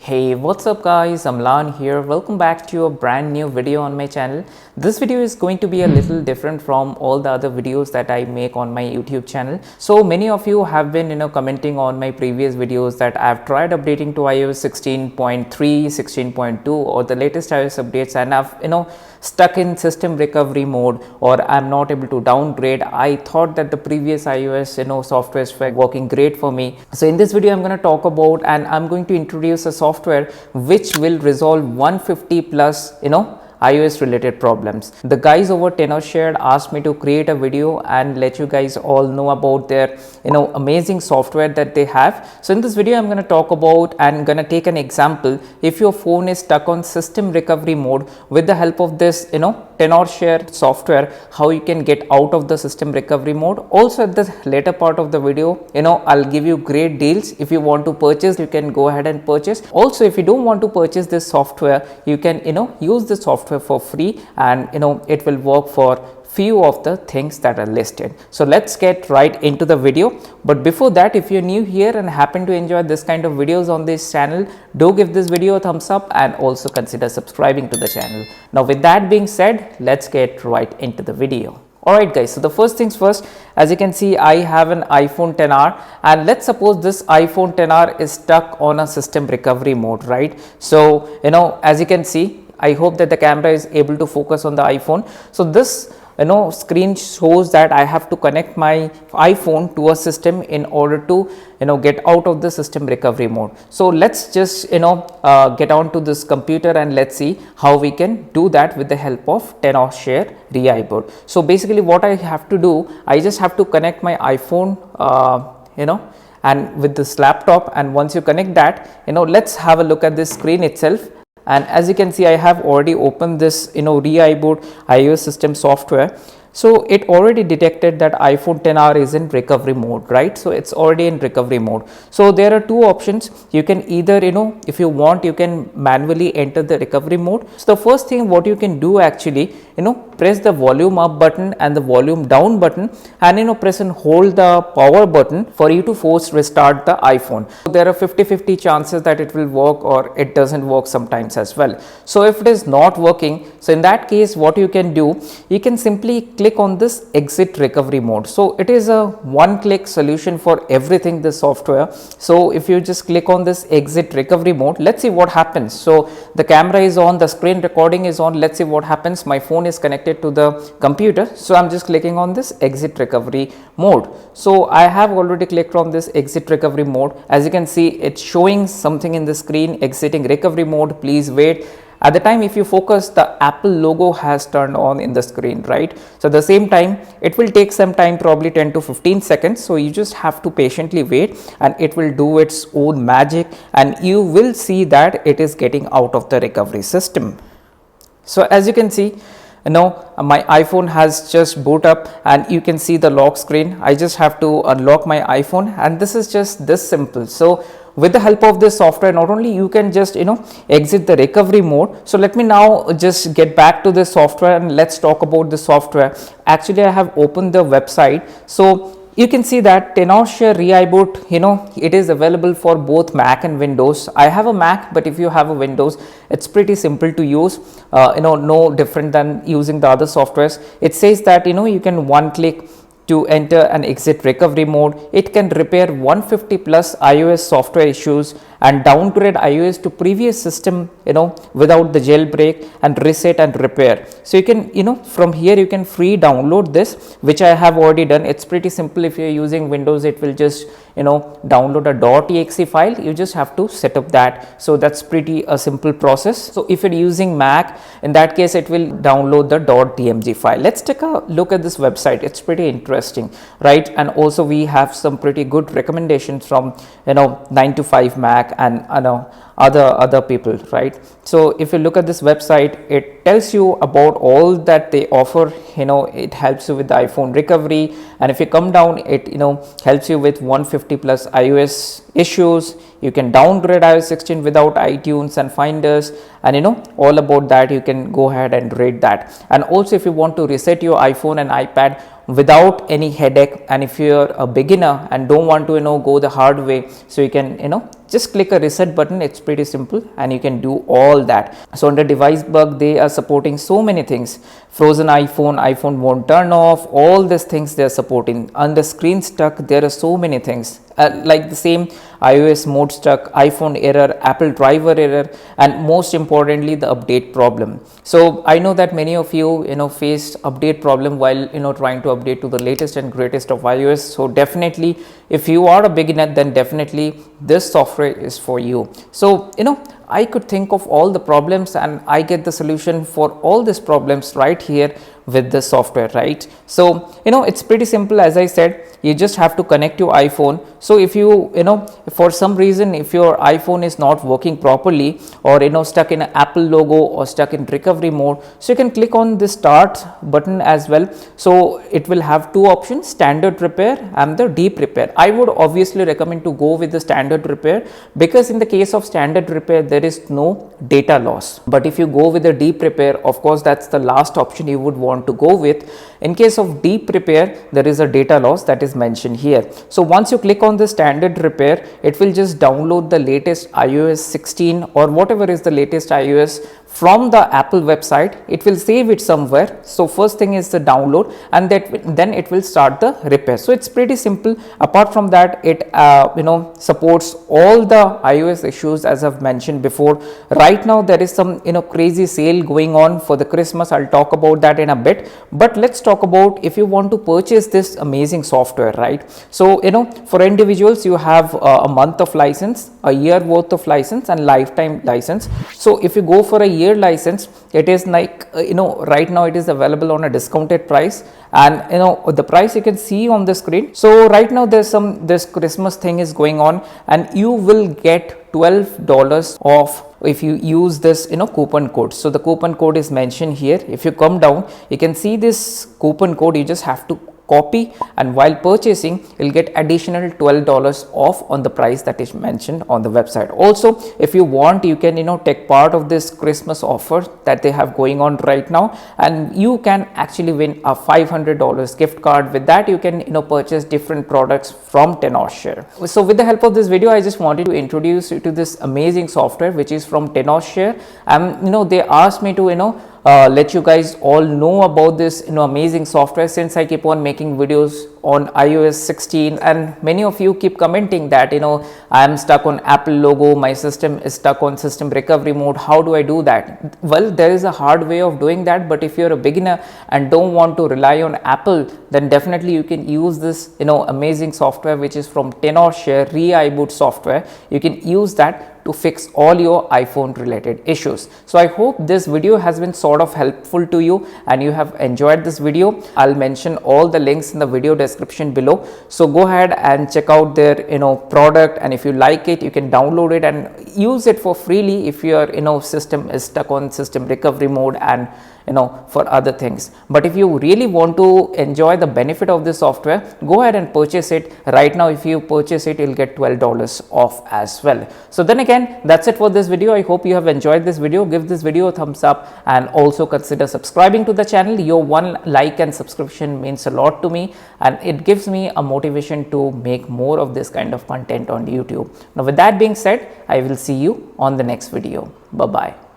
Hey, what's up guys, I'm Lan here. Welcome back to a brand new video on my channel. This video is going to be a little different from all the other videos that I make on my YouTube channel. So many of you have been commenting on my previous videos that I've tried updating to iOS 16.3, 16.2 or the latest iOS updates, and I've stuck in system recovery mode, or I'm not able to downgrade. I thought that the previous iOS softwares were working great for me. So in this video I'm going to talk about, and I'm going to introduce a software which will resolve 150 plus iOS related problems. The guys over Tenorshare asked me to create a video and let you guys all know about their amazing software that they have. So in this video I'm going to talk about and going to take an example. If your phone is stuck on system recovery mode, with the help of this Tenorshare software, how you can get out of the system recovery mode. Also at the later part of the video I'll give you great deals. If you want to purchase, you can go ahead and purchase. Also if you don't want to purchase this software, you can use the software for free, and it will work for few of the things that are listed. So let's get right into the video. But before that, if you're new here and happen to enjoy this kind of videos on this channel, do give this video a thumbs up and also consider subscribing to the channel. Now with that being said, let's get right into the video. Alright guys, so the first things first, as you can see I have an iPhone XR, and let's suppose this iPhone XR is stuck on a system recovery mode, right? So as you can see, I hope that the camera is able to focus on the iPhone. So this screen shows that I have to connect my iPhone to a system in order to get out of the system recovery mode. So let's just get on to this computer and let's see how we can do that with the help of Tenorshare ReiBoot. So basically what I have to do, I just have to connect my iPhone and with this laptop, and once you connect that, let's have a look at this screen itself. And as you can see, I have already opened this ReiBoot iOS system software. So it already detected that iPhone XR is in recovery mode, right? So it's already in recovery mode. So there are two options. You can either if you want, you can manually enter the recovery mode. So the first thing what you can do actually, press the volume up button and the volume down button, and press and hold the power button for you to force restart the iPhone. So there are 50-50 chances that it will work or it doesn't work sometimes as well. So if it is not working, so in that case what you can do, you can simply click on this exit recovery mode. So it is a one-click solution for everything, this software. So if you just click on this exit recovery mode, let's see what happens. So the camera is on, the screen recording is on. Let's see what happens. My phone is connected to the computer, so I'm just clicking on this exit recovery mode. So I have already clicked on this exit recovery mode. As you can see, it's showing something in the screen, exiting recovery mode, please wait. At the time if you focus, the Apple logo has turned on in the screen, right? So at the same time, it will take some time, probably 10 to 15 seconds. So you just have to patiently wait and it will do its own magic, and you will see that it is getting out of the recovery system. So as you can see, my iPhone has just boot up and you can see the lock screen. I just have to unlock my iPhone, and this is just this simple. So with the help of this software, not only you can just exit the recovery mode. So let me now just get back to this software and let's talk about the software. Actually I have opened the website. So you can see that Tenorshare ReiBoot, it is available for both Mac and Windows. I have a Mac, but if you have a Windows, it's pretty simple to use, no different than using the other softwares. It says that, you can one click to enter and exit recovery mode. It can repair 150 plus iOS software issues and downgrade iOS to previous system, without the jailbreak, and reset and repair. So you can, from here you can free download this, which I have already done. It's pretty simple. If you're using Windows, it will just, download a .exe file. You just have to set up that. So that's pretty a simple process. So if you're using Mac, in that case, it will download the .dmg file. Let's take a look at this website. It's pretty interesting, right? And also we have some pretty good recommendations from 9 to 5 Mac and other people, right? So if you look at this website, it tells you about all that they offer. It helps you with the iPhone recovery, and if you come down, it helps you with 150 plus iOS issues. You can downgrade iOS 16 without iTunes and Finders, and all about that. You can go ahead and read that. And also if you want to reset your iPhone and iPad without any headache, and if you're a beginner and don't want to go the hard way, so you can just click a reset button. It's pretty simple and you can do all that. So under device bug, they are supporting so many things. Frozen iPhone won't turn off, all these things they are supporting. Under screen stuck, there are so many things. Like the same iOS mode stuck, iPhone error, Apple driver error, and most importantly the update problem. So I know that many of you faced update problem while trying to update to the latest and greatest of iOS. So definitely if you are a beginner, then definitely this software is for you. So I could think of all the problems and I get the solution for all these problems right here with this software, right? So it's pretty simple. As I said, you just have to connect your iPhone. So if you for some reason if your iPhone is not working properly, or stuck in an Apple logo or stuck in recovery mode, so you can click on the start button as well. So it will have two options, standard repair and the deep repair. I would obviously recommend to go with the standard repair, because in the case of standard repair there is no data loss. But if you go with the deep repair, of course that's the last option you would want to go with. In case of deep repair, there is a data loss that is mentioned here. So once you click on the standard repair, it will just download the latest iOS 16 or whatever is the latest iOS from the Apple website. It will save it somewhere. So first thing is the download, and then it will start the repair. So it's pretty simple. Apart from that, it supports all the iOS issues as I've mentioned before. Right now there is some crazy sale going on for the Christmas. I'll talk about that in a bit, but let's talk about if you want to purchase this amazing software, right? So for individuals you have a month of license, a year worth of license, and lifetime license. So if you go for a year license, it is like right now it is available on a discounted price, and the price you can see on the screen. So right now this Christmas thing is going on, and you will get $12 off if you use this coupon code. So the coupon code is mentioned here. If you come down, you can see this coupon code. You just have to copy, and while purchasing you'll get additional $12 off on the price that is mentioned on the website. Also, if you want, you can take part of this Christmas offer that they have going on right now, and you can actually win a $500 gift card. With that you can purchase different products from Tenorshare. So with the help of this video, I just wanted to introduce you to this amazing software which is from Tenorshare. They asked me to let you guys all know about this amazing software, since I keep on making videos on iOS 16, and many of you keep commenting that I am stuck on Apple logo, my system is stuck on system recovery mode. How do I do that? Well, there is a hard way of doing that, but if you're a beginner and don't want to rely on Apple, then definitely you can use this amazing software which is from Tenorshare ReiBoot software. You can use that to fix all your iPhone related issues. So I hope this video has been sort of helpful to you and you have enjoyed this video. I'll mention all the links in the video description below. So go ahead and check out their product, and if you like it, you can download it and use it for freely if your system is stuck on system recovery mode and for other things. But if you really want to enjoy the benefit of this software, go ahead and purchase it right now. If you purchase it, you'll get $12 off as well. So then again, that's it for this video. I hope you have enjoyed this video. Give this video a thumbs up and also consider subscribing to the channel. Your one like and subscription means a lot to me, and it gives me a motivation to make more of this kind of content on YouTube. Now with that being said, I will see you on the next video. Bye bye.